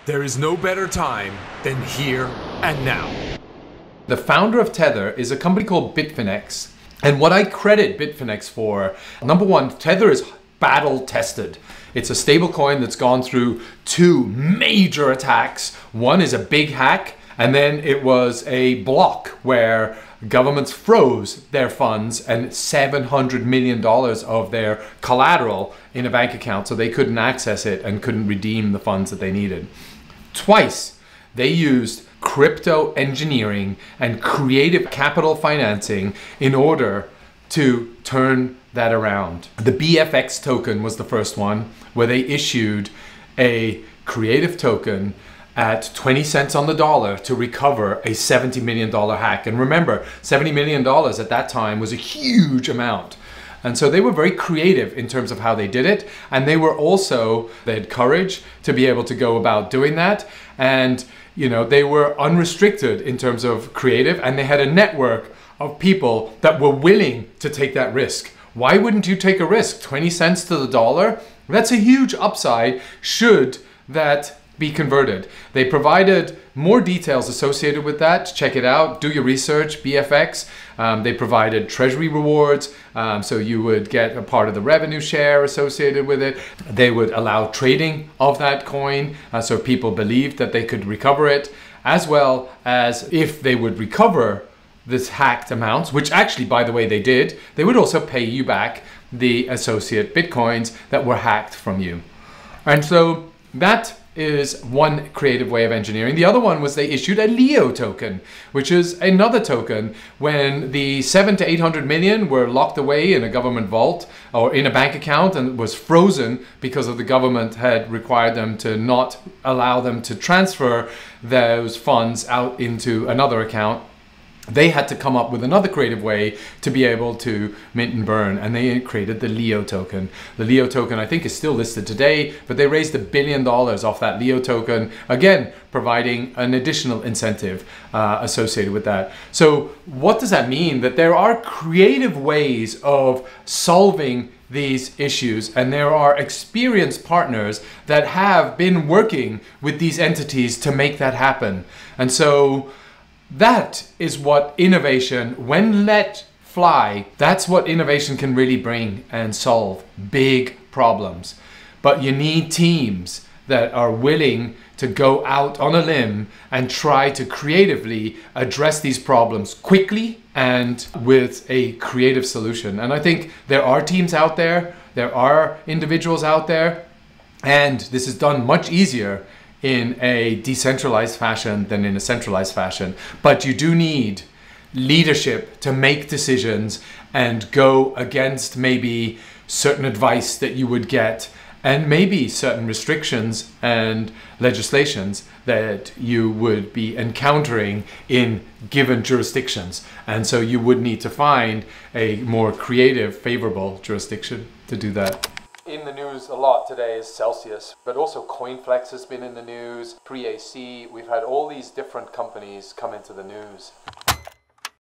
There is no better time than here and now. The founder of Tether is a company called Bitfinex. And what I credit Bitfinex for, number one, Tether is battle tested. It's a stablecoin that's gone through two major attacks. One is a big hack, and then it was a block where governments froze their funds and $700 million of their collateral in a bank account, so they couldn't access it and couldn't redeem the funds that they needed. Twice, they used crypto engineering and creative capital financing in order to turn that around. The BFX token was the first one, where they issued a creative token at 20 cents on the dollar to recover a $70 million hack. And remember, $70 million at that time was a huge amount. And so they were very creative in terms of how they did it. And they had courage to be able to go about doing that. And they were unrestricted in terms of creative, and they had a network of people that were willing to take that risk. Why wouldn't you take a risk? 20 cents to the dollar? That's a huge upside should that be converted. They provided more details associated with that. Check it out, do your research, BFX. They provided treasury rewards, so you would get a part of the revenue share associated with it. They would allow trading of that coin, so people believed that they could recover it, as well as if they would recover this hacked amounts, which actually, by the way, they did, they would also pay you back the associate Bitcoins that were hacked from you. And so that is one creative way of engineering. The other one was they issued a Leo token, which is another token when the 700 to 800 million were locked away in a government vault or in a bank account and was frozen because of the government had required them to not allow them to transfer those funds out into another account. They had to come up with another creative way to be able to mint and burn, and they created the Leo token. The Leo token, I think, is still listed today, but they raised $1 billion off that Leo token, again, providing an additional incentive associated with that. So what does that mean? That there are creative ways of solving these issues, and there are experienced partners that have been working with these entities to make that happen. And so that is what innovation, when let fly, that's what innovation can really bring and solve big problems. But you need teams that are willing to go out on a limb and try to creatively address these problems quickly and with a creative solution. And I think there are teams out there, there are individuals out there, and this is done much easier in a decentralized fashion than in a centralized fashion. But you do need leadership to make decisions and go against maybe certain advice that you would get, and maybe certain restrictions and legislations that you would be encountering in given jurisdictions. And so you would need to find a more creative, favorable jurisdiction to do that. In the news a lot today is Celsius, but also CoinFlex has been in the news, Pre-AC. We've had all these different companies come into the news.